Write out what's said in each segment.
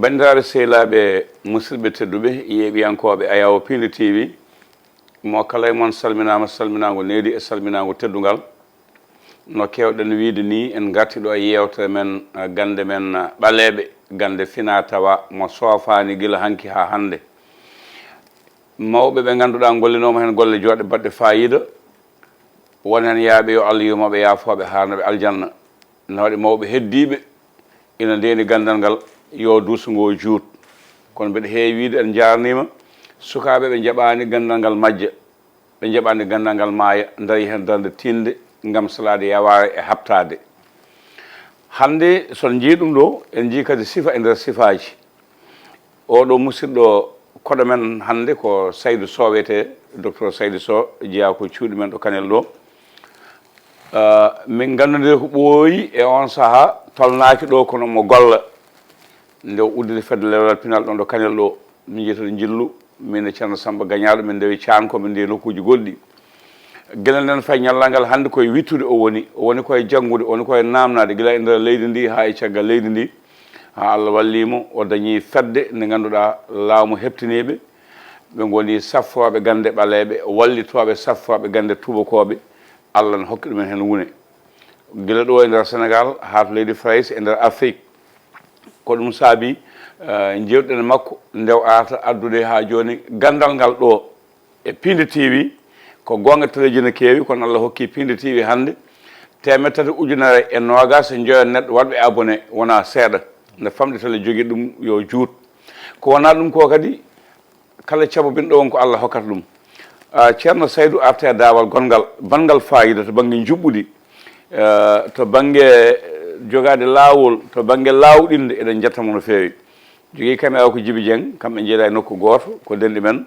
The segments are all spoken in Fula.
bandiraɓe sehlaɓe musidɓe tedduɓe yeeɓiyankoɓe ayawo Piindi TV mo kala e moon salminama salminago needi e salminago teddugal no kewɗen wiide ni en gartiɗo e yewtere men gande men ɓaleɓe gande fina tawa mo soofani gila hanki ha hande mawɓe ɓe ganduɗa gollinoma hen golle joɗɗe baɗɗe fayida won hen yaaɓe yo Allah yumaɓe yaafoɓe harnaɓe aljanna nawɗe mawɓe heddiɓe ina ndeni gandal ngal yo duusugo juut kono mbeɗa heewi wiide en jarnima sukaɓe ɓe jaɓani gandal ngal majja ɓe jaɓani gandal ngal maaya daari hen darde tinde gam salade yaware e habtade hande son jii ɗum ɗo en jii kadi sifa e nder sifaji oɗo musidɗo koɗo men hande ko Seydou sowete docteur Seydou Sow jeeya ko cuuɗi men ɗo Kanel ɗo min gandodiri ko ɓooyi e on saaha tolnaki ɗo kono mo golla nde uddide fedde lewral pinal ɗon ɗo Kanel ɗo min jeytoɗo jillu min e ceerno Samba Gagnaɗo min ndewi canko min ndewi nokkuji goɗɗi gueɗel nden fay ñallal ngal hande koye wittude o woni koye janggude o woni koye namnade guila e nder leydi ndi ha e caggal leydi ndi ha Allah wallimo o dañi fedde nde ganduɗa laamu heptiniɓe ɓe goni saffoɓe gande ɓaleɓe wallitoɓe saffoɓe gande tubakoɓe Allah ne hokki ɗumen hen wune guila ɗo e nder Sénégal ha to leydi France e nder Afrique ko ɗum saabi jewɗen makko ndew arata addude ha joni gandal ngal ɗo e Piindi TV ko gonga téléji ne keewi kono Allah hokki Piindi TV hande 320 neɗɗo waɗɓe abonné wona seeɗa nde famɗe télé jogui ɗum yo juut ko wona ɗum ko kadi kala cabobinɗo won ko Allah hokkata ɗum ceerno Seydou arte e daawal gongal bangal fayida to banggue juɓɓudi to banggue jogade laawol to banggue laawɗinde eɗen jettamo no feewi jogui caméra ko Djiby Dieng kamɓe jeeɗa e nokku goto ko dendi men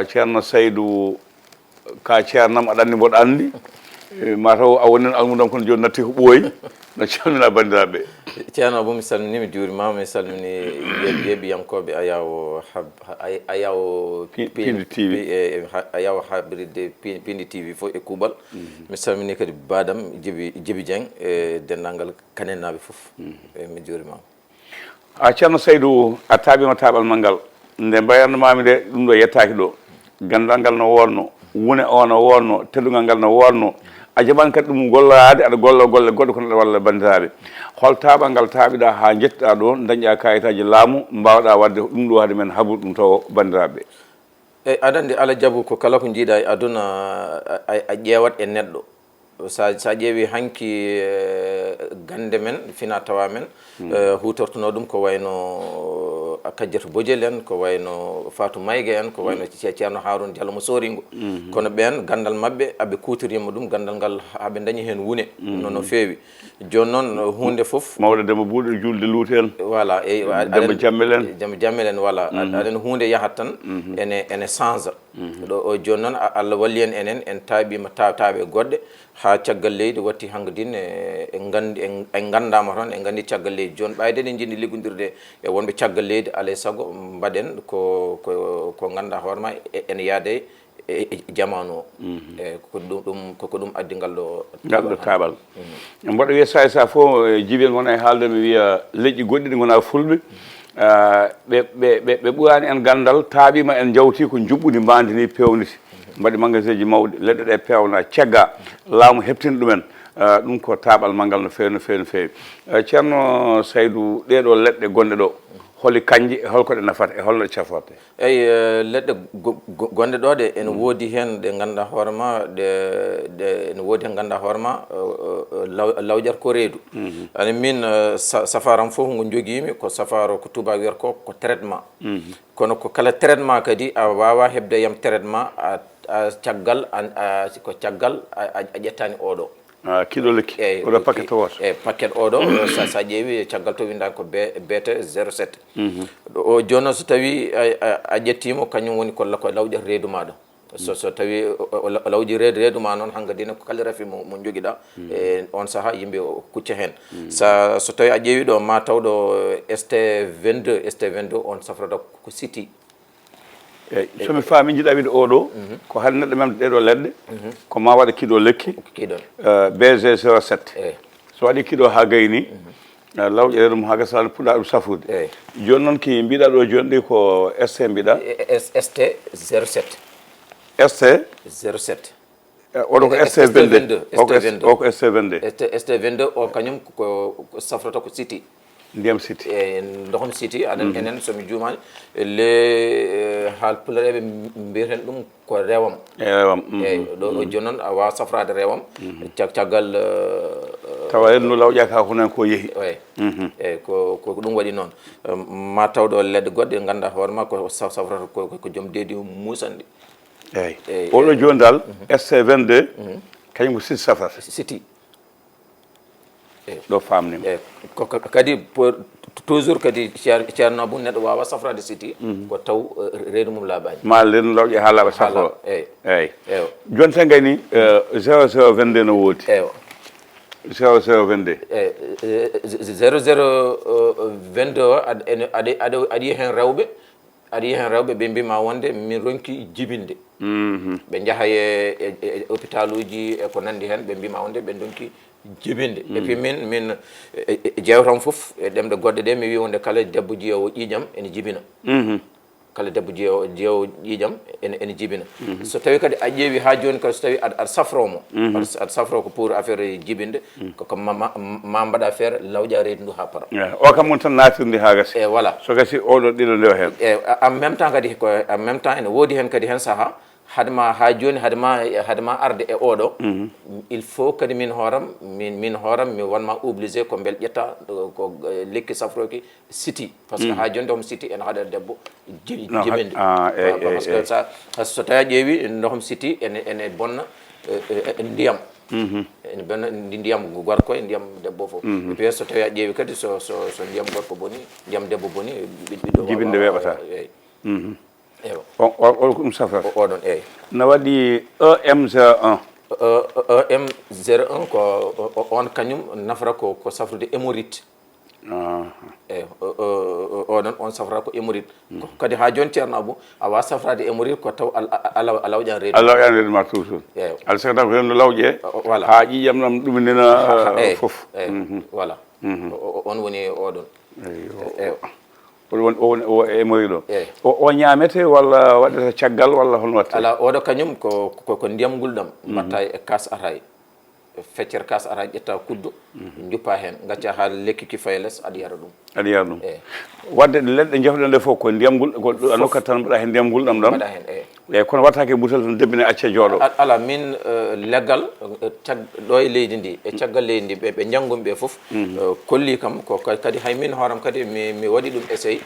ceerno Seydou ka ceernam aɗa andi mboɗo andi mataw a wonin almudam kono joni natti ko ɓooyi no calmina bandiraɓe ceerno Abou mi salminima juurimama mi salmini yeeɓiyankoɓe ayawo Piindi TV ayawo haɓirde Piindi TV fof e kuuɓal mi salmini kadi badam Djiby Dieng e denndangal kanennaɓe fof mi juurimama ceerno Seydou a taaɓima taaɓal manggal nde mbayannumami de ɗum ɗo yettaki ɗo gandal ngal no wonno wune o no wonno teddugal ngal no wonno a jaɓani kadi ɗum gollade aɗa golla golle goɗɗe kono aɗa walla bandiraɓe hol taaɓal ngal taaɓiɗa ha jettiɗa ɗo dañƴa kayitaji laamu mbawɗa wadde ɗum ɗo haade men haɓude ɗum taw bandiraɓe eyyi aɗa andi Allah jaabu ko kala ko jiiɗa e aduna a ƴeewat e neɗɗo sa ƴeewi hanki gande men fina tawa men hutortono ɗum ko wayno Kadiatou Bodiel en ko wayno Fatou Mayga en ko wayno ceerno Harouna Diallo mo soringo kono ɓen gandal mabɓe aɓe kutorima ɗum gandal ngal haɓe dañi hen wune no feewi joni noon hunde foof mawɗo Demba Buuɗo julde luute en voilà Demba Jammel en Jammel en voilà aɗen hunde yahat tan ene change ɗo o joni noon Allah walli en enen en taaɓima taaɓe goɗɗe ha caggal leydi watti hangadine en gandama toon en gandi caggal leydi joni ɓayde eɗen jiɗi liggodirde e wonɓe caggal leydi alay saago mbaɗen ko ganduɗa hoorema ene yaade e jamanu o ko ɗum addi ngal ɗo taaɓal mboɗo wiya sa fof Djiby gona e haalde mi wiya leƴƴi goɗɗi ɗi gona fulɓe ɓe ɓurani en gandal taaɓima en jawti ko juɓɓudi mbandini pewniti mbaɗi magasin ji mawɗi leɗɗe ɗe pewna cegga laamu heptina ɗumen ɗum ko taaɓal manggal no feewi no feewi no feewi ceerno Seydou ɗeɗo leɗɗe gonɗe ɗo holi kanji e holko ɗe nafata e holno ɗe caforte eyyi leɗɗe gonɗe ɗo ɗe ene woodi hen ɗe ganduɗa hoorema ene woodi hen ganduɗa hoorema lawƴat ko reedu ani min safaram fof ngo joguimi ko safaro ko tubaɓe wiyata ko traitement kono ko kala traitement kadi a wawa hebde yam traitement caggal ko caggal a ƴettani oɗo kilo lekki oɗo paquet woto paquet oɗo sa ƴeewi caggal to winda ko BT 07 o joni noon so tawi a ƴettima kañum woni ko lawƴat reedu maɗa so tawi o lawji reedu ma noon hangadine ko kala rafi mo joguiɗa e on saaha yimɓe kucca hen so tawi a ƴeewi ɗo ma taw ɗo ST22 on safrata ko siti eyyi somi faami jiiɗa wiide oɗo ko hade neɗɗo memde ɗeɗo leɗɗe ko ma waɗa kiɗo lekki kiɗon BG 07 so waɗi kiɗo ha gayni lawƴe ɗum haga sala puɗɗa ɗum safude eyyi joni noon ki mbiɗa ɗo joni ɗi ko ST mbiɗa ST 07 ST 07 oɗo ko ST 22 o ko ST 22 ST 22 o kañum ko safrata ko city ndiyam city e ndohom city aɗen enen somi juumani le haal pulareɓe mbiyeten ɗum ko rewam rewam eyyi ɗo joni noon a wawa safrade rewam caggal tawa en no lawƴa ka honen ko yeehi eyyi eyyi ko ɗum waɗi noon ma taw ɗo leɗɗe goɗɗe ganda hoorema ko safrata ko joom deedi musanɗi eyyi oɗo joni dal ST 22 kañum ko city safrata city ɗo famnima eyyi kadi toujours kadi ceerno abou neɗɗo wawa safrade city ko taw reedu mum laaɓani ma len lawƴe ha laaɓa safro eyyi eyyi eyyi joni tan gayni 0022 no woodi eyyi 0022 0022 o aɗa yiya hen rewɓe ɓe mbima wonde min ronki jibinde ɓe jaaha e hôpital uji e ko nandi hen ɓe mbima wonde ɓe donki jibinde et puis min jewtam foof e ɗemɗe goɗɗe ɗe mi wi wonde kala debbo jeeyowo ƴiiƴam ene jibina kala debbo jeeyowo ƴiiƴam ene jibina so tawi kadi a ƴeewi ha joni kadi so tawi aɗa safromo aɗa safro ko pour affaire jibinde ko ma mbaɗa feere lawƴa reedu ndu ha para o kam mon tan natirde ha gasi e voilà so gasi oɗo ɗiɗo ndew hen e en même temps kadi ko en même temps ene woodi hen kadi hen saaha hadema ha joni hadema arde e oɗo il faut kadi min hooram mi wonma obligé ko bel ƴetta ko lekki safroki city par ce que ha joni ndohom city ene haɗa debbo jibinde par ce que so tawi a ƴeewi ndohom city ene bonna ndiyam ene bonna ndiyam gorko e ndiyam debbo fof et puis so tawi a ƴeewi kadi so ndiyam gorko boni ndiyam debbo boni ɓiɗɗo jibinde weɓata eyyi eyyi o ko ɗum safrata oɗon eyyi no waɗi EM01 EM01 ko on kañum nafra ko safrude hémorroïde eyyi oɗon on safrata ko hémorroïde kadi ha joni ceerno abou a wawa safrade hémorroïde ko taw a lawƴan reedu a lawƴan reedu ma toujours eyyi alaa sago tan ko hen no lawƴe voilà ha ƴiƴam nam ɗuminina foof eyyi voilà on woni oɗon eyyi o hémorroïde eyyi o ñamete walla waɗata caggal walla hono watte ala oɗo kañum ko ndiyam gulɗam mbatta e kas atay feccere kas atay ƴetta kuddu juppa hen gacca ha lekki ki faye less aɗa yara ɗum eyyi wadde leɗɗe jewɗe nde fof ko ndiyam gulɗam ko a nokkat tan mbaɗa hen ndiyam gulɗam ɗam mbaɗa hen eyyi kono wattake butel tan debbine acca jooɗo ala min leggal ɗo e leydi ndi e caggal leydi ndi ɓe janggumi ɓe foof kolli kam ko kadi hay min hooram kadi mi waɗi ɗum essayé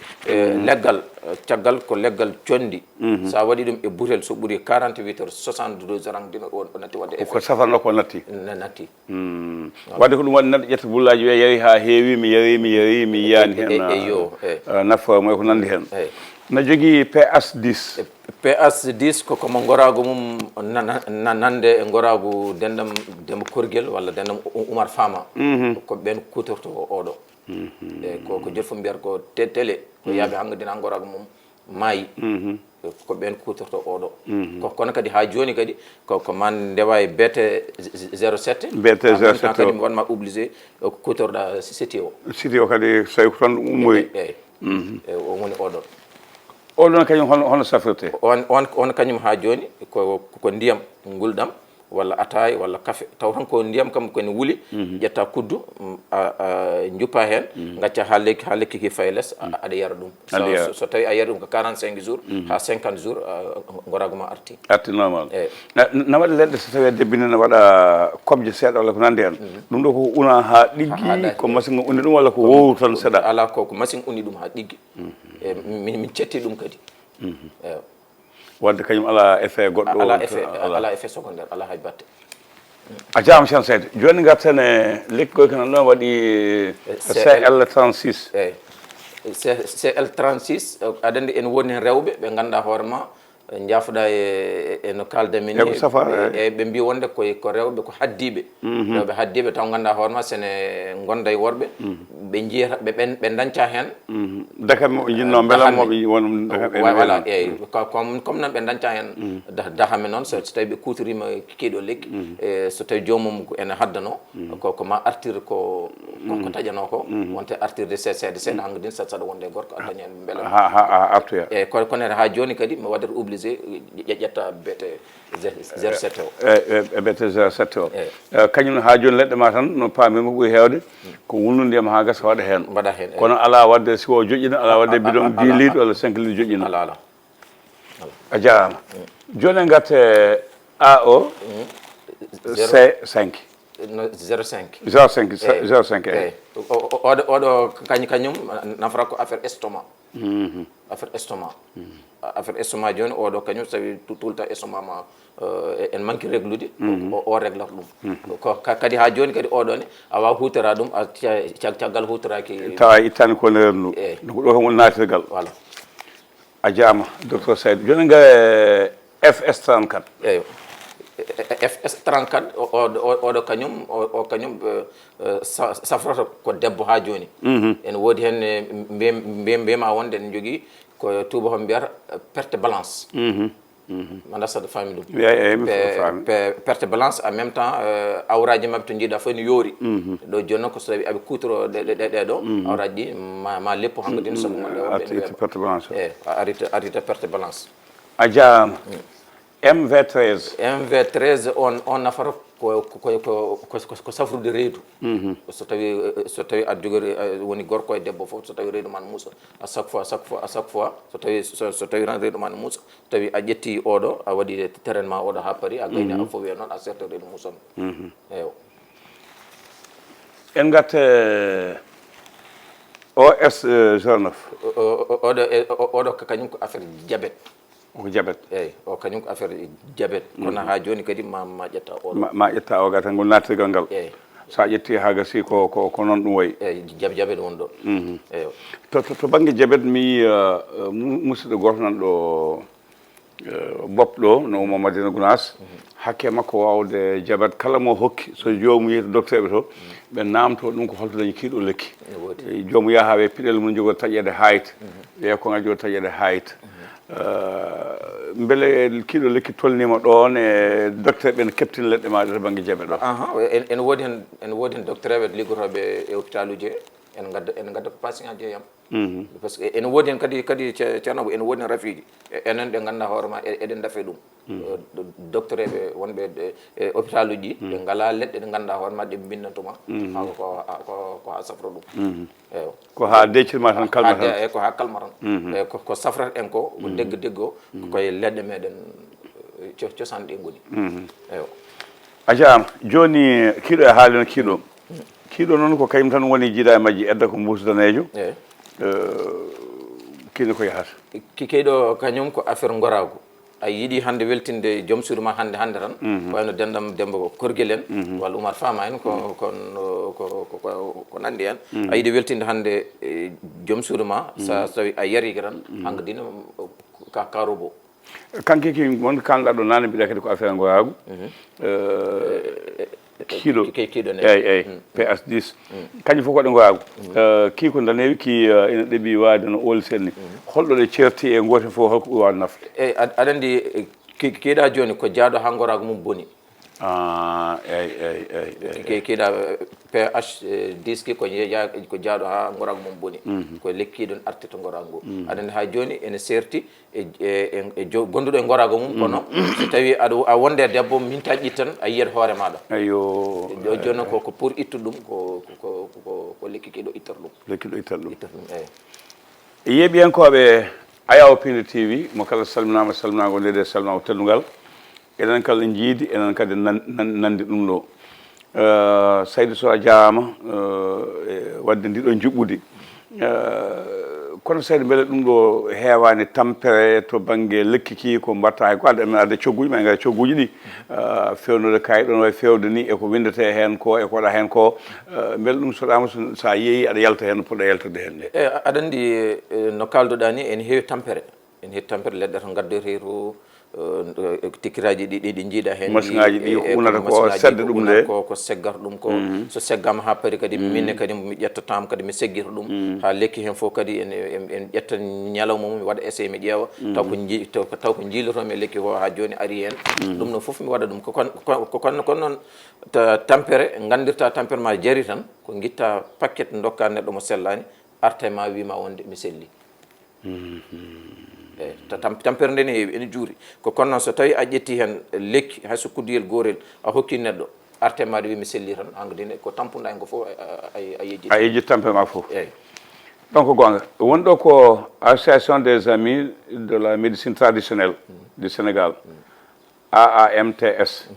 leggal caggal ko leggal condi sa waɗi ɗum e butel so ɓuuri 48 heures 72 heures dina o natti wadde effet ko safarno ko natti natti wadde ko ɗum waɗi neɗɗo ƴetta bullaji wiya yeewi ha heewi mi yeewi mi yiyani hen nafa moy ko nandi hen no jogui PS 10 PS 10 komo gorago mum nande e gorago dendam Demba Korguel walla dendam Oumar Fama ko ɓen kutorto oɗo e ko joni fof mbiyata ko TELE ko yaaɓe hangadina gorago mum maayi ko ɓen kutorto oɗo kono kadi ha joni kadi ko man ndewa e BT 07 BT 07 kadi mi wonma obligé ko kutorɗa city o kadi so tawi ko toon ummoyi eyyi o woni oɗon oɗon kañum hono safrete on kañum ha joni ko ndiyam gulɗam walla ataye walla café taw tan ko ndiyam kam kone wuuli ƴetta kuddu juppa hen gacca ha lekki ki faye less aɗa yara ɗum so tawi a yari ɗum ko 45 jours ha 50 jours gorago ma arti normal na waɗa leɗɗe so tawi a debbini ne waɗa kobje seeɗa walla ko nandi hen ɗum ɗo ko una ha ɗiggi ko machine uni ɗum walla ko wowu tan seeɗa ala ko machine uni ɗum ha ɗiggi min cetti ɗum kadi eyyi wadde kañum ala effet goɗɗo ala effet secondaire ala hay batte a jarama ceerno Seydou joni garten e lekki koy kono ɗon waɗi CL 36 eyyi CL 36 aɗa andi ene woni hen rewɓe ɓe ganduɗa hoorema jaafoɗa no kaldamin ni e ɓe mbi wonde ko rewɓe ko haddiɓe rewɓe haddiɓe taw ganduɗa hoorema sene gonda e worɓe ɓe jiyata ɓe dañca hen dakam jinno belamoɓe won voilà eyyi comme nan ɓe dañca hen dahame noon so tawi ɓe kutorima kiiɗo lekki so tawi jomum ene haddano ko ma artir ko ko taƴano ko wonte artirde seeɗa seeɗa hanko din saɗa wonde gorko a dañi hen beele ha artoya eyyi kono ha joni kadi mi waɗata obligé ƴetta beete 07 o e beete 07 o kañum ha joni leɗɗe ma tan no paamima ɓuuri hewde ko wulnudiyama ha gasa waɗa hen mbaɗa hen kono ala wadde siwo joƴƴina ala wadde bidon 10 litres walla 5 litres joƴƴina ala a jarama joni gatte a o C5 05 05 eyyi oɗo kañum nafra ko affaire estomac affaire estomac joni oɗo kañum so tawi tout le temps estomac ma en manque reglude o réglata ɗum ko kadi ha joni kadi oɗone a wawa hutora ɗum a caggal hutoraki tawa ittani ko nder ndu ko ɗo kam woni natirgal voilà a jaama docteur Seydou joni nga FS 34 eyyi FS 34 oɗo kañum o kañum safrata ko debbo ha joni en woodi hen mbiyama wonde en jogui ko tubaho mbiyata perte balance manda saɗa faami ɗum perte balance en même temps awraji mabɓe to jiiɗa fof ne yoori ɗo joni noon ko so tawi aɓe kutoro ɗeɗo awraji ɗi ma leppo hanko din saabu maɗe perte balance eyyi arita perte balance a jarama MV13 on nafata ko safrude reedu so tawi aɗa jogori woni gorko e debbo fof so tawi reedu ma ne muusa à chaque fois so tawi ran reedu ma ne muusa so tawi a ƴetti oɗo a waɗi traitement oɗo ha paari a gayni a fof wiya noon a serta reedu muusama eyyi en gatte OS 09 oɗo kañum ko affaire diabète ko diabète eyyi o kañum ko affaire diabète kono ha joni kadi ma ƴetta oɗo ma ƴetta o gata ngol natirgal ngal eyyi sa ƴetti ha gasi ko noon ɗum wayi eyyi diabète won ɗo eyyi to banggue diabète mi musidɗo goto nan ɗo bopp ɗo no Oumar Madina Gounass hakke makko wawde diabète kala mo hokki so jomum yehi to docteur ɓe to ɓe namto ɗum ko holto dañi kiiɗo lekki jomum yaha ɓe piɗel mum jogori taƴede hayta wiya ko ngaji jogori taƴede hayta beele kiiɗo lekki tolnima ɗon e docteur ɓe ne keptina leɗɗe maɗe to banggue diabète o en woodi hen docteur ɓe liggotoɓe e hôpital uji en gadda ko patient jeeyam par ce que en woodi hen kadi ceerno en woodi hen rafiji enen ɗe ganduɗa hoore ma eɗen dafe ɗum docteur ɓe wonɓe e hôpital uji ɗi ɓe ngala leɗɗe ɗe ganduɗa hoore ma ɗe binnantuma ko ha safra ɗum eyi ko ha deccirma tan kalma tan eyyi ko ha kalma tan eyyi ko safrata en ko deggo o koye leɗɗe meɗen cosaan ɗi goni eyi a jarama joni kiiɗo e haalino kiiɗo noon ko kañum tan woni jiiɗa e majji edda ko mbusdanejo kiiɗo ko yahata kiiɗo kañum ko affaire gorago a yiiɗi hande weltinde joom suudu ma hande tan wayno dendam Demba Korguel en walla Oumar Fama en ko nandi hen a yiiɗi weltinde hande joom suudu ma so tawi a yariki tan hanko dina ka robo kanke ki won kalɗa ɗo nane mbiɗa kadi ko affaire gorago kiiɗo eyyi PS 10 kañum fof koɗe gorago ki ko danewi ki ene ɗeeɓi wade no olsen ni holɗo ɗe certi e goto fof holko ɓuuri wawde nafde eyyi aɗa andi kiiɗa joni ko jaaɗo ha gorago mum boni eyyi kiiɗa PH 10 ki ko jaaɗo ha gorago mum boni ko lekkiɗon arti to gorago ngo aɗa andi ha joni ene serti e gonduɗo e gorago mum kono so tawi a wonde debbo mintaji ɗi tan a yiyat hoore maɗa ayo joni noon ko pour ittude ɗum ko lekki kiɗo ittata ɗum eyyi yeeɓiyankoɓe Ayaw Piindi TV mo kala salminama salminago ndede salminago teddugal enen kala jiidi enen kadi nandi ɗum ɗo Seydou so a jarama wadde ndiɗo juɓɓudi kono Seydou beele ɗum ɗo heewani tampere to banggue lekki ki ko mbatta hay ko adda cogguji ma ngara cogguji ɗi fewnude kayi ɗon way fewde ni eko windete hen ko e ko waɗa hen ko beele ɗum soɗama sa yeeyi aɗa yalta hen no poɗɗa yaltude hen nde aɗa andi no kalduɗa ni ene heewi tampere leɗɗe to gaddoyte to tikiraji ɗi jiiɗa hen machinaji ɗi hunata ko sedde ɗum nde ko seggata ɗum ko so seggama ha paari kadi minne kadi mi ƴettotama kadi mi seggita ɗum ha lekki hen fof kadi en ƴetta ñalawma mum mi waɗa essayé mi ƴeewa taw ko jiilotomi e lekki ko ha joni ari hen ɗum ɗon foof mi waɗa ɗum kono noon tampere gandirta tampere ma jaari tan ko guitta paquet dokka neɗɗo mo sellani arte ma wima wonde mi selli tampere nde ene juuri ko kono noon so tawi a ƴetti hen lekki hayso kuddiyel gorel a hokki neɗɗo arte ma wi mi selli tan hankkadine ko tampuɗa hen ko fof a yejjit tampere ma fof eyyi donc gonga wonɗo ko association des amis de la médecine traditionnelle du Sénégal AAMTS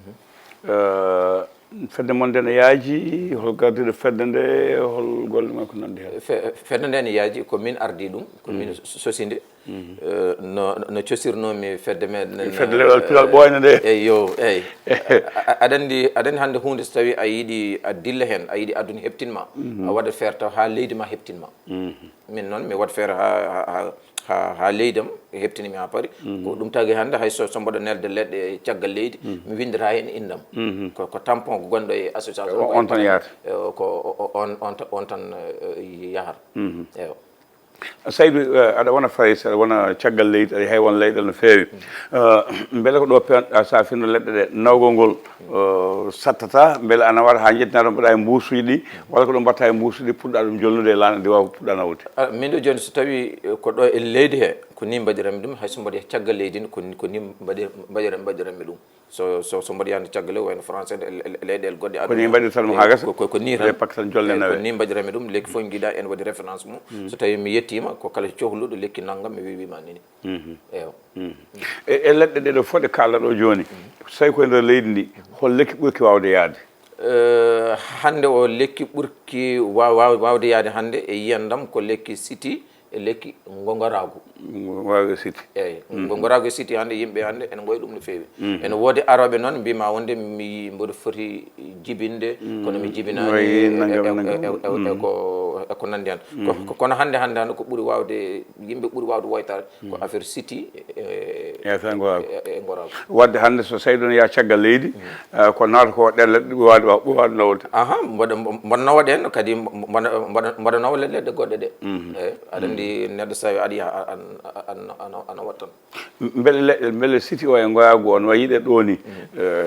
fedde mon nde ne yaaji hol gardiɗo fedde nde hol golle ma ko nandi hen fedde nde ne yaaji ko min ardi ɗum ko min sosinde no cosirnomi fedde meɗen fedde lewal pilal ɓoyne nde eyyi aɗa andi hande hunde so tawi a yiiɗi a dilla hen a yiiɗi aduna heptinma a waɗat feere taw ha leydi ma heptinma min noon mi waɗa feere ha leydam heptinimi ha paari ko ɗum tagi hande hay so mboɗo nelde leɗɗe caggal leydi mi windata hen indam ko tampon ko gonɗo e association on tan yahata ko on tan yahata eyo Seydou aɗa wona Faris aɗa wona caggal leydi aɗa hay won leyɗel no feewi beele ko ɗo pewɗa sa finno leɗɗe ɗe nawgol ngol sattata beele ana waɗa ha jettina ɗon mbaɗa e mbusuji ɗi walla ko ɗum mbatta e mbusuji ɗi puɗɗa ɗum jolnude e lana ndi wawa puɗɗa nawde min ɗo joni so tawi ko ɗo e leydi he ko ni mbaɗiranmi ɗum hayso mbaɗi caggal leydi ni ko ni mbaɗiranmi ɗum so mbaɗi yande caggal wayno français leyɗele goɗɗe ko ni mbaɗirtan mo ha gasa ko ni tan pakka tan jolle nawe ko ni mbaɗiranmi ɗum lekki fof jiiɗa en waɗi référence mum so tawi mi yettima ko kala cohluɗo lekki naggam mi wiwima nini eyo e leɗɗe ɗe ɗo foɗe kalɗa ɗo joni so tawi koye nder leydi ndi hol lekki ɓurki wawde yaade hande o lekki ɓurki wawde yaade hande e yiyandam ko lekki siti e lekki gongoragu wawi siti eyyi gongoragu e siti hande yimɓe hande ene goyi ɗum no fewi ene woodi aroɓe noon mbima wonde mi mboɗo foti jibinde kono mi jibinani ko nandi hen kono hande ko ɓuuri wawde yimɓe ɓuuri wawde woytade ko affaire siti e goragu wadde hande so Seydou ne yaa caggal leydi ko naata ko ɗelle ɓuuri wawde nawde mboɗo nawa ɗen kadi mboɗo nawa leɗɗe goɗɗe ɗe eyyi aɗa andi neɗɗo so tawi aɗa yaha ana wattan beele siti o e goyagu on wa yiɗe ɗo ni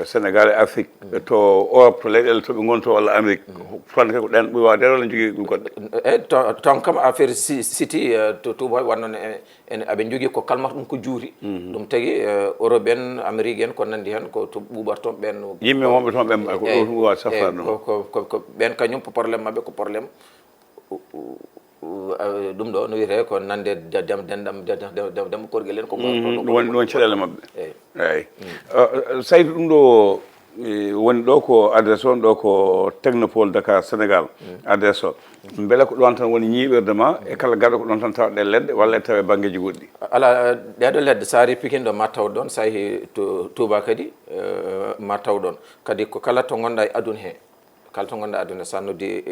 Sénégal e Afrique to Europe to leyɗele to ɓe gonto walla Amérique fande kadi ko ɗen ɓuuri wawde walla jogui goɗɗe eyyi ton kam affaire siti to tubaɓe wannoon aɓe jogui ko kalmata ɗum ko juuri ɗum tagui Europe en Amérique en ko nandi hen ko to ɓuɓat toon ɓen yimɓe wonɓe toon ɓen ko ɗo ɗum wawi safrade ɗum ko ɓen kañum probléme mabɓe ko probléme ɗum ɗo no wiyete ko nande demɗam korguel en ko ɗum caɗele mabɓe eyyi Seydou ɗum ɗo woni ɗo ko adresse on ɗo ko technopole Dakar Sénégal adresse o beele ko ɗon tan woni ñiiɓirde ma e kala gaɗo ko ɗon tan tawɗe leɗɗe walla e tawe banggueji goɗɗi ala ɗeɗo leɗɗe sa ari Pikine ɗo ma taw ɗon sa yeehi to Touba kadi ma taw ɗon kadi ko kala to gonɗa e aduna he kala to gonɗa aduna sa noddi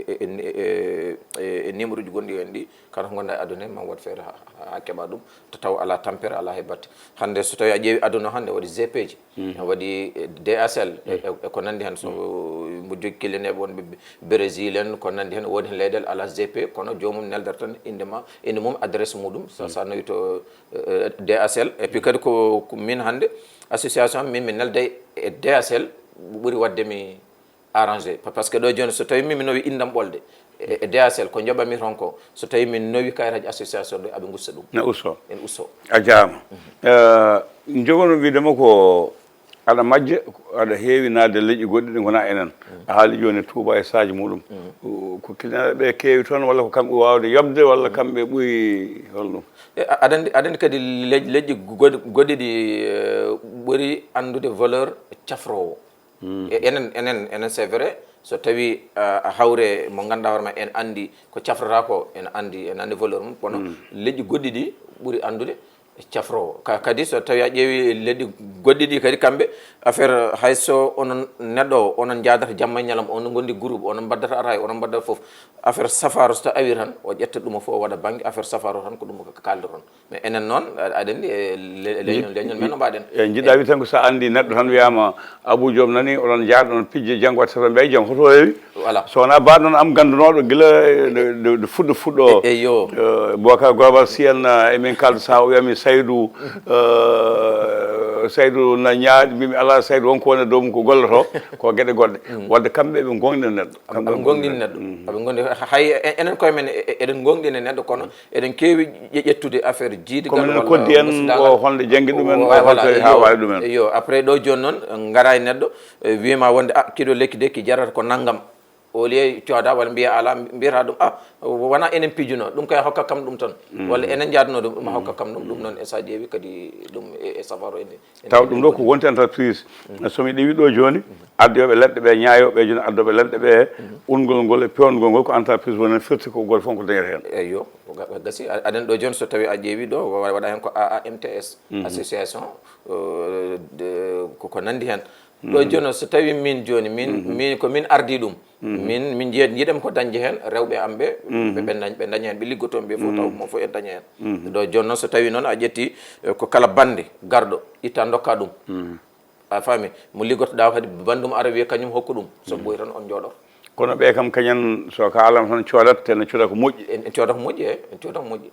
e numéro uji gonɗi hen ɗi kala to gonɗa e aduna he ma waɗ feere ha keeɓa ɗum to taw ala tampere ala he batte hande so tawi a ƴeewi aduna hande waɗi GP ji waɗi DSL e ko nandi hen so mo jogui kellineɓe wonɓe Brésil en ko nandi hen wodi hen leyɗele ala GP kono jomum neldata tan inde mum adresse muɗum sa nawi to DSL et puis kadi ko min hande association min mi nelda e DSL ɓuuri wadde mi arrangé par ce que ɗo joni so tawi min mi nawi indam ɓolde e DSL ko joɓami toon ko so tawi min nawi kayitaji association ɗo aɓe gussa ɗum ne usto en usto a jarama jogono widema ko aɗa majja aɗa heewi naade leƴƴi goɗɗi ɗi gona enen a haali joni Touba e saji muɗum ko kilinaɓe keewi toon walla ko kamɓe wawde yobde walla kamɓe ɓuuri holɗum aɗa andi kadi leƴƴi goɗɗi ɗi ɓuuri andude valeur cafrowo enen c'est vrai so tawi a hawre mo ganduɗa hoorema en andi ko cafrata ko en andi valeur mum kono leƴƴi goɗɗi ɗi ɓuuri andude cafrowo kadi so tawi a ƴeewi leƴƴi goɗɗi ɗi kadi kamɓe affaire hayso onon neɗɗo onon jadata jamma ñalam onon gondi groupe onon baddata aray onon baddata fof affaire safaro so awi tan o ƴetta ɗum fof o waɗa banggue affaire safaro tan ko ɗum kalde toon mais enen noon aɗa andi leñol men no mbaɗen e jiɗɗa wi tan ko sa andi neɗɗo tan wiyama Abou Diom nani oɗon jaaɗo ɗon pijje janggo watta to mbey jaam hoto rewi voilà so wona mbaɗo noon am gandunoɗo guila de fuɗɗo eyo Bocar Global Sien emin kalda sa o wiyami Seydou Seydou na ñaaɗi mbimi ala Seydou wonko woni dow mum ko golloto ko gueɗe goɗɗe wadde kamɓe ɓe gonɗina neɗɗo aɓe gonɗini neɗɗo aɓe gondi hay enen koye men eɗen gonɗini neɗɗo kono eɗen keewi ƴettude affaire jiidigal komin koddi en o honde jangui ɗumen holto ha wawi ɗumen yo après ɗo joni noon gara e neɗɗo wima wonde kiɗo lekki de ki jarata ko naggam au lieu cooda walla mbiya ala mbiyata ɗum wona enen pijuno ɗum koye hokka kam ɗum tan walla enen jadno ɗum hokka kam ɗum non e sa ƴeewi kadi ɗum e safaro taw ɗum ɗo ko wonti entreprise somi ɗewi ɗo joni addoɓe leɗɗe ɓe ñaayoɓe joni addoɓe leɗɗe ɓe ungol ngol e pewngol ngol ko entreprise wonen firti ko goto fof ko dañata hen eyyo gasi aɗen ɗo joni so tawi a ƴeewi ɗo waɗa hen ko AMTS association ko nandi hen ɗo joni so tawi min joni min ko min ardi ɗum min jiiɗem ko dañde hen rewɓe am ɓe ɓe daña hen ɓe liggotoon ɓe fof taw mo fof en daña hen ɗo joni noon so tawi noon a ƴetti ko kala bande garɗo itta dokka ɗum a faami mo liggotoɗa kadi bandum ara wiya kañum hokku ɗum so ɓoyi tan on jooɗo kono ɓe kam kañen so ka alama tan coodat te no cooda ko moƴƴi en cooda ko moƴƴi en cooda ko moƴƴi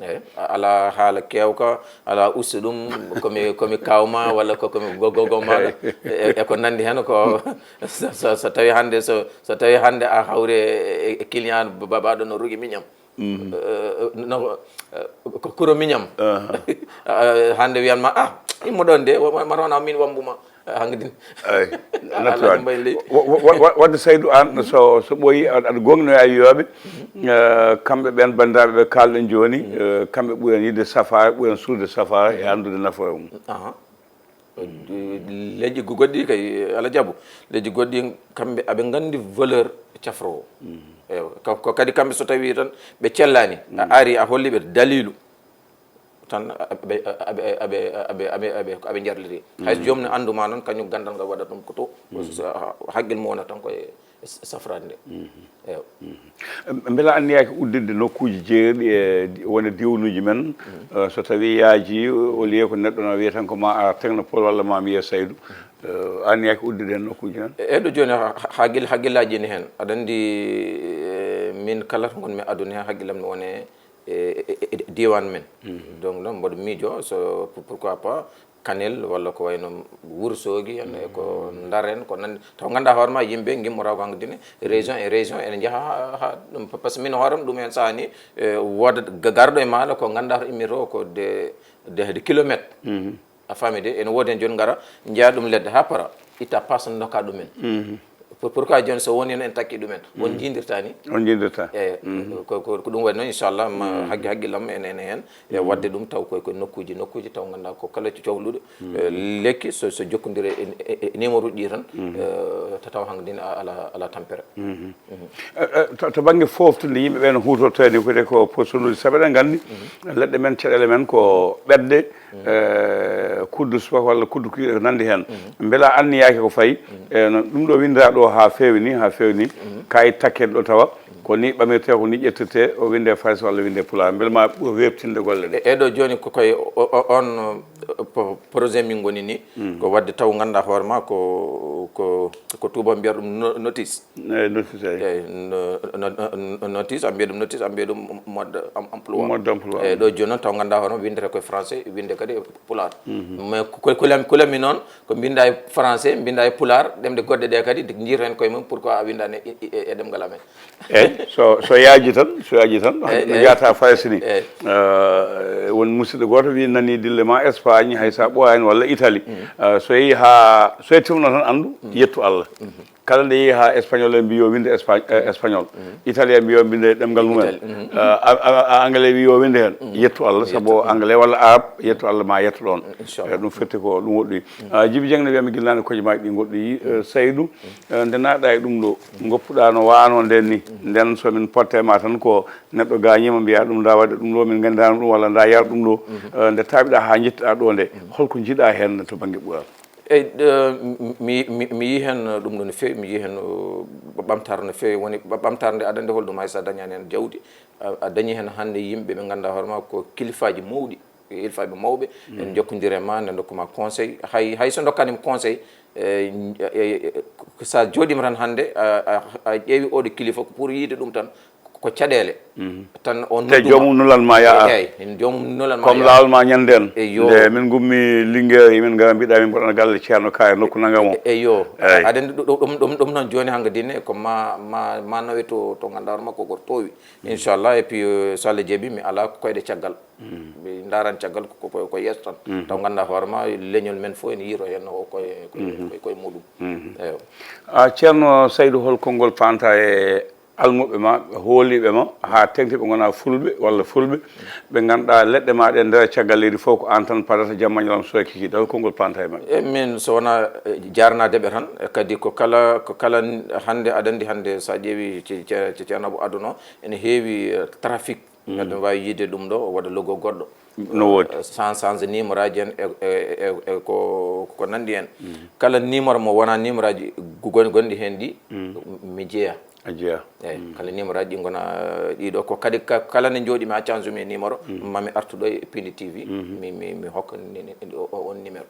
eyyi ala haala kewka ala usta ɗum komi kawma walla komi gogo maɗa e ko nandi hen ko so tawi hande so tawi hande a hawre e client babaɗo no rogui miñam no ko kuro miñam hande wiyanma immo ɗon de matona min wambuma hangadin wadde Seydou an so ɓooyi aɗa gonɗino a wiyoɓe kamɓe ɓen bandiraɓe ɓe kalɗen joni kamɓe ɓuuren yidde safara ɓuuren suurde safara e andude nafoore mum leƴƴi goɗɗi kay ala jaabu leƴƴi goɗɗi kamɓe aɓe gandi valeur cafro o ko kadi kamɓe so tawi tan ɓe cellani a ari a holliɓe dalilu tan aɓe jarliri hay jomni anduma noon kañum gandal ngal waɗa ɗum ko to haqqil mo wona tan koye safrade nde eyo beela anniyaki uddide nokkuji jeeɗi e wone diwnuji men so tawi yaaji au lieu ko neɗɗo no wiya tan ko ma a technopole walla ma wiya Seydou anniyaki uddide hen nokkuji men eɗo joni haqqillaji ne hen aɗa andi min kala to gonmi aduna hen haqqillam ne wone diwan men donc noon mboɗo miijo so pourquoi pas Kanel walla ko wayno Wourossogui en ko Ndar en ko nandi taw ganduɗa hoore ma yimɓe gimmora ko hankkadine région e région ene jaaha ha ɗum par ce que min hooram ɗum hen sahani woda garɗo e maɗa ko ganduɗa to immito ko de kilométre a faami de ene woodi hen joni gara jeeya ɗum ledde ha para itta passe dokka ɗumen pourquoi joni so woni en takki ɗumen won jiidirta ni on jiidirta eyyi ko ɗum waɗi noon inchallah haqqillam ene hen e wadde ɗum taw koye nokkuji taw ganduɗa ko kala cohluɗo lekki so jokkodire e numéro ɗi tan taw hankkadine ala tampere to banggue foftude yimɓeɓe no hutortani kote ko postunuji saabu eɗen gandi leɗɗe men caɗele men ko ɓedde kuddu suba walla kuddu kuyiɗe ko nandi hen beela anniyaki ko fayi ɗum ɗo windira ɗo ha fewi ni kayit takkede ɗo tawa ko ni ɓamirte ko ni ƴettirte o winde Faris walla winde Pulaar beele ma webtinde golle ɗe eɗo joni koye on projet min goni ni ko wadde taw ganduɗa hoore ma ko tubaɓe mbiyata ɗum notice notice a mbiya ɗum notice a mbiya ɗum mode emploi eyi ɗo joni noon taw ganduɗa hoore ma windete koye français winde kadi Pulaar mais kulami noon ko mbinda e français mbinda e Pulaar ɗemde goɗɗe ɗe kadi jiita hen koye mum pourquoi a windani e ɗemgal amen eyyi so yaaji tan no jata Faris ni won musidɗo goto wi nani dille ma Espagne hay sa ɓooyani walla Italie so yeehi ha so yettimno tan andu yettu Allah kala nde yeehi ha espagnol en mbi yo winde espagnol italien mbi yo winde ɗemgal mumen anglais wi yo winde hen yettu Allah saabu anglais walla arabe yettu Allah ma yetto ɗon ɗum firti ko ɗum woɗɗoyi Djiby Dieng ne wiyami guilnani koje maji ɗi goɗɗoyi Seydou nde naɗa e ɗum ɗo goppuɗa no wano nden ni nden somin potte ma tan ko neɗɗo gañima mbiya ɗum da wadde ɗum ɗo min gandano ɗum walla da yara ɗum ɗo nde taɓiɗa ha jettiɗa ɗo nde holko jiiɗa hen to banggue ɓuural mi yi hen ɗum ɗo no fewi mi yi hen ɓamtare no fewi woni ɓamtare nde aɗa andi holɗum hay sa dañani hen jawdi a dañi hen hande yimɓe ɓe ganduɗa hoorema ko kilifaji mawɗi ilfaɓe mawɓe en jokkodiri e ma nde dokkuma conseil hay so dokkanima conseil sa jooɗima tan hande a ƴeewi oɗo kilifa ko pour yiide ɗum tan ko caɗele tan on te jomum nulalma yaa eyyi jomum nulalma comme lawolma ñanden nde min gummi Linguére min gara mbiɗa min mbaɗana galle ceerno Kaya nokku nangam o eyyo aɗa andi ɗum noon joni hanga dinne ko ma nawe to ganduɗa makko ko towi inchallah et puis so Allah jaaɓi mi ala koyɗe caggal mi daran caggal ko yesso tan taw ganduɗa hoorema leñol men fof ene yiiro hen koye muɗum eyo ceerno Seydou hol konngol panta e almuɓe ma hooliɓe ma ha tengti ɓe gona fulɓe walla fulɓe ɓe ganduɗa leɗɗe ma ɗe nder caggal leydi fof ko an tan padata jamma ñalam soykiki daw konngol panta e maɓɓe min so wona jarnadeɓe tan kadi ko kala hande aɗa andi hande sa ƴeewi ceerno Abou aduna ene heewi trafic neɗɗo wawi yiide ɗum ɗo waɗa logo goɗɗo no woodi change numéro aji en e ko nandi hen kala numéro mo wona numéro aji gonɗi hen ɗi mi jeeya a jeeya eyyi kala numéro aji ɗi gona ɗiɗo ko kadi kala ne jooɗimi ha change umi numéro mami artuɗo e Piindi TV mi hokka on numéro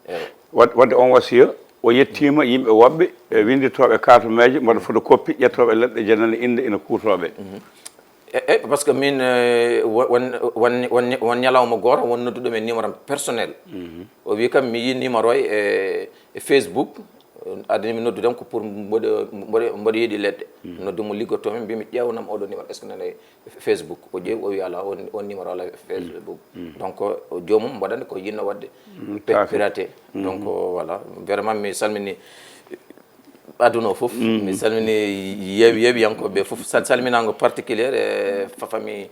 eyyi wadde on wasiya o yettima yimɓe woɓɓe winditoɓe carte meje mbaɗa photocopie ƴettoɓe leɗɗe janane inde ina kuutoɓe par ce que min won ñalawma goto won nodduɗo men numéro personnel o wi kam mi yi numéro e Facebook adani mi noddu tan ko pour mboɗo yiiɗi leɗɗe noddumo liggotomi mbimi ƴewnam oɗo numéro est ce que nane Facebook o ƴeewi o wi ala on numéro ala Facebook donc jomum mbaɗani ko yinno wadde piraté donc voilà vraiment mi salmini aduna o fof mi salmini yeɓiyankoɓe fof salminago particuliére e famille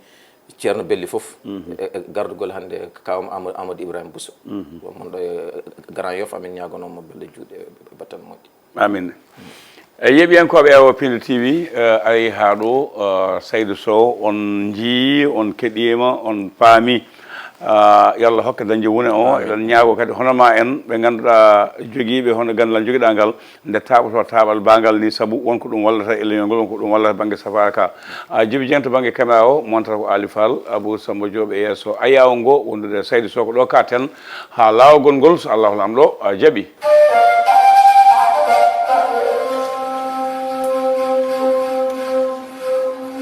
ceerno Belli fof e gardugol hande kawam Amadou Ibrahima Bousso mon ɗo e Grand Yoff amin ñagonomo belle juuɗe battan moƴƴi amin yeɓiyankoɓe ewo Piindi TV ari ha ɗo Seydou Sow on jii on keɗima on paami yallah hokka dañde wone o eɗen ñaago kadi honoma en ɓe ganduɗa joguiɓe hono gandal joguiɗa ngal nde taɓoto taɓal bangal ni saabu wonko ɗum wallata e leñol ngol wonko ɗum wallata banggue safara ka Djiby Dieng to banggue caméra o montata ko Ali Fall Abou Samba Diop e yesso ayawo ngo wondude Seydou Sow ko ɗo ka ten ha lawol ngol so Allahu lamɗo jaaɓi